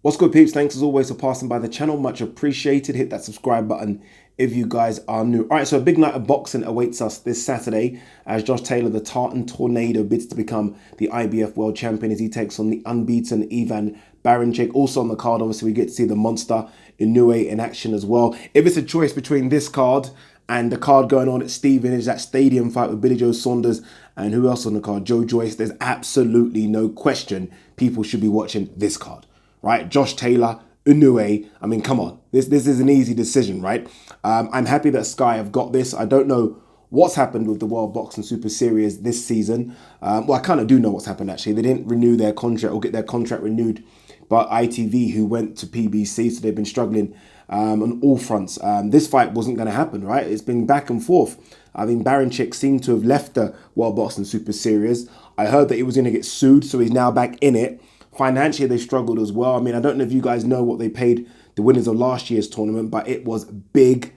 What's good, peeps? Thanks as always for passing by the channel. Much appreciated. Hit that subscribe button if you guys are new. All right, so a big night of boxing awaits us this Saturday as Josh Taylor, the Tartan Tornado, bids to become the IBF World Champion as he takes on the unbeaten Ivan BARANCHYK. Also on the card, obviously, we get to see the monster Inoue in action as well. If it's a choice between this card and the card going on at Stevenage, that stadium fight with Billy Joe Saunders and who else on the card? Joe Joyce. There's absolutely no question people should be watching this card. Right, Josh Taylor, Inoue. I mean, come on, this is an easy decision, right? I'm happy that Sky have got this. I don't know what's happened with the World Boxing Super Series this season. Well, I kind of do know what's happened actually. They didn't renew their contract or get their contract renewed by ITV, who went to PBC, so they've been struggling on all fronts. This fight wasn't going to happen, right? It's been back and forth. I mean, BARANCHYK seemed to have left the World Boxing Super Series. I heard that he was going to get sued, so he's now back in it. Financially, they struggled as well. I mean, I don't know if you guys know what they paid the winners of last year's tournament, but it was big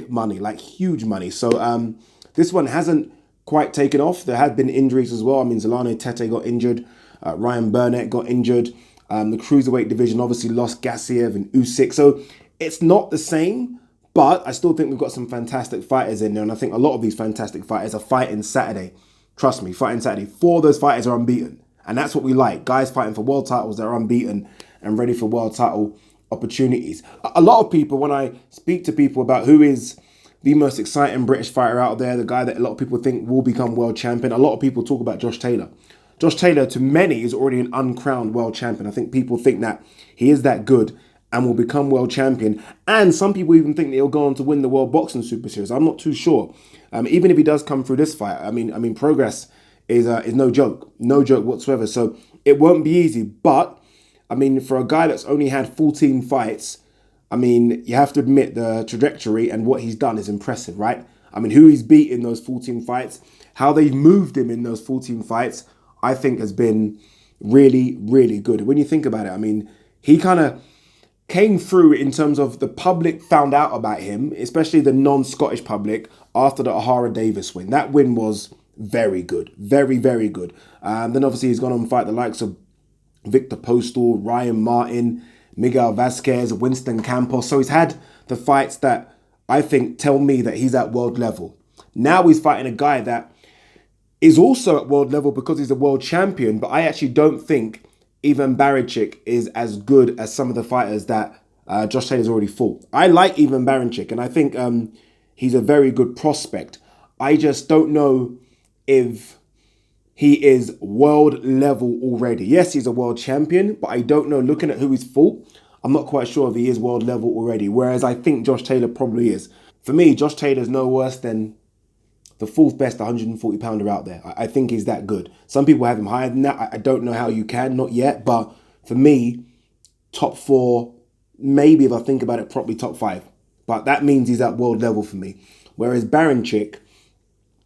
money, like huge money. So this one hasn't quite taken off. There have been injuries as well. I mean, Zolano Tete got injured. Ryan Burnett got injured. The cruiserweight division obviously lost Gassiev and Usyk. So it's not the same, but I still think we've got some fantastic fighters in there. And I think a lot of these fantastic fighters are fighting Saturday. Trust me, fighting Saturday. 4 of those fighters are unbeaten. And that's what we like. Guys fighting for world titles that are unbeaten and ready for world title opportunities. A lot of people, when I speak to people about who is the most exciting British fighter out there, the guy that a lot of people think will become world champion, a lot of people talk about Josh Taylor. Josh Taylor, to many, is already an uncrowned world champion. I think people think that he is that good and will become world champion. And some people even think that he'll go on to win the World Boxing Super Series. I'm not too sure. Even if he does come through this fight, I mean, progress is no joke whatsoever. So it won't be easy. But I mean, for a guy that's only had 14 fights, I mean, you have to admit the trajectory and what he's done is impressive, right? I mean, who he's beat in those 14 fights, how they've moved him in those 14 fights, I think has been really good. When you think about it, I mean, he kind of came through in terms of the public found out about him, especially the non-Scottish public, after the O'Hara Davis win. That win was very good, very good. Then obviously he's gone on to fight the likes of Victor Postal, Ryan Martin, Miguel Vasquez, Winston Campos. So he's had the fights that I think tell me that he's at world level. Now he's fighting a guy that is also at world level because he's a world champion, but I actually don't think Ivan BARANCHYK is as good as some of the fighters that Josh Taylor's already fought. I like Ivan BARANCHYK, and I think he's a very good prospect. I just don't know if he is world level already. Yes, he's a world champion, but I don't know, looking at who he's fought, I'm not quite sure if he is world level already, whereas I think Josh Taylor probably is. For me, Josh Taylor's no worse than the 4th best 140 pounder out there. I think he's that good. Some people have him higher than that. I don't know how you can, not yet, but for me, top 4, maybe if I think about it properly, top 5. But that means he's at world level for me. Whereas BARANCHYK,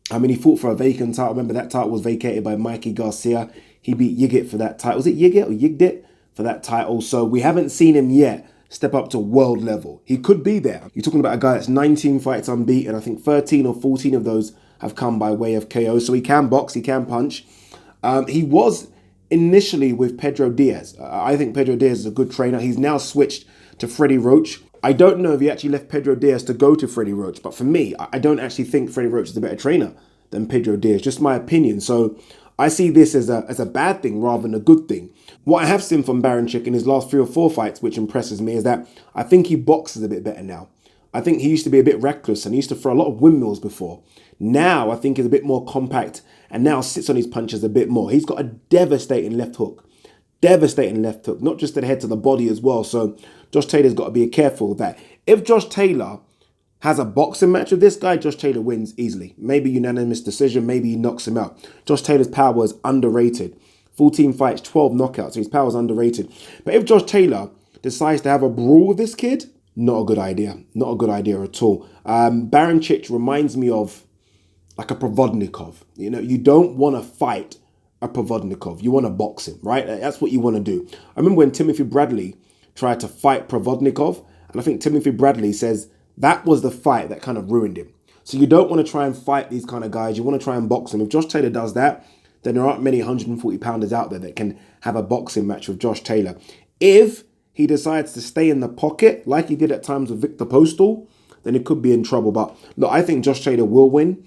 I mean, he fought for a vacant title. Remember, that title was vacated by Mikey Garcia. He beat Yigit for that title. Was it Yigit or Yigdit for that title? So we haven't seen him yet step up to world level. He could be there. You're talking about a guy that's 19 fights unbeaten. I think 13 or 14 of those have come by way of KO. So he can box, he can punch. He was initially with Pedro Diaz. I think Pedro Diaz is a good trainer. He's now switched to Freddie Roach. I don't know if he actually left Pedro Diaz to go to Freddie Roach, but for me, I don't actually think Freddie Roach is a better trainer than Pedro Diaz, just my opinion. So I see this as a bad thing rather than a good thing. What I have seen from BARANCHYK in his last 3 or 4 fights, which impresses me, is that I think he boxes a bit better now. I think he used to be a bit reckless and he used to throw a lot of windmills before. Now I think he's a bit more compact and now sits on his punches a bit more. He's got a devastating left hook. Not just to the head, to the body as well. So Josh Taylor's got to be careful with that. If Josh Taylor has a boxing match with this guy, Josh Taylor wins easily. Maybe unanimous decision, maybe he knocks him out. Josh Taylor's power is underrated. 14 fights, 12 knockouts, so his power is underrated. But if Josh Taylor decides to have a brawl with this kid, not a good idea. Not a good idea at all. BARANCHYK reminds me of like a Provodnikov. You know, you don't want to fight a Provodnikov. You want to box him, right? That's what you want to do. I remember when Timothy Bradley tried to fight Provodnikov, and I think Timothy Bradley says that was the fight that kind of ruined him. So you don't want to try and fight these kind of guys. You want to try and box them. If Josh Taylor does that, then there aren't many 140 pounders out there that can have a boxing match with Josh Taylor. If he decides to stay in the pocket like he did at times with Victor Postal, then it could be in trouble. But look, I think Josh Taylor will win.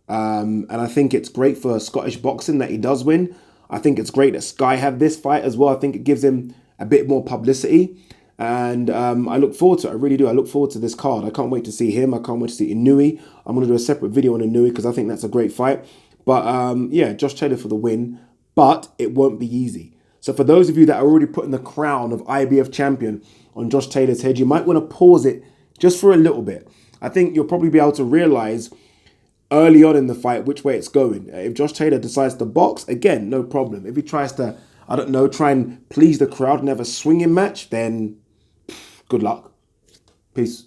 And I think it's great for Scottish boxing that he does win. I think it's great that Sky have this fight as well. I think it gives him a bit more publicity. And I look forward to it. I really do. I look forward to this card. I can't wait to see him. I can't wait to see Inouye. I'm going to do a separate video on Inouye because I think that's a great fight. But yeah, Josh Taylor for the win. But it won't be easy. So for those of you that are already putting the crown of IBF champion on Josh Taylor's head, you might want to pause it just for a little bit. I think you'll probably be able to realize early on in the fight which way it's going. If Josh Taylor decides to box, again, no problem. If he tries to, I don't know, try and please the crowd and have a swinging match, then good luck. Peace.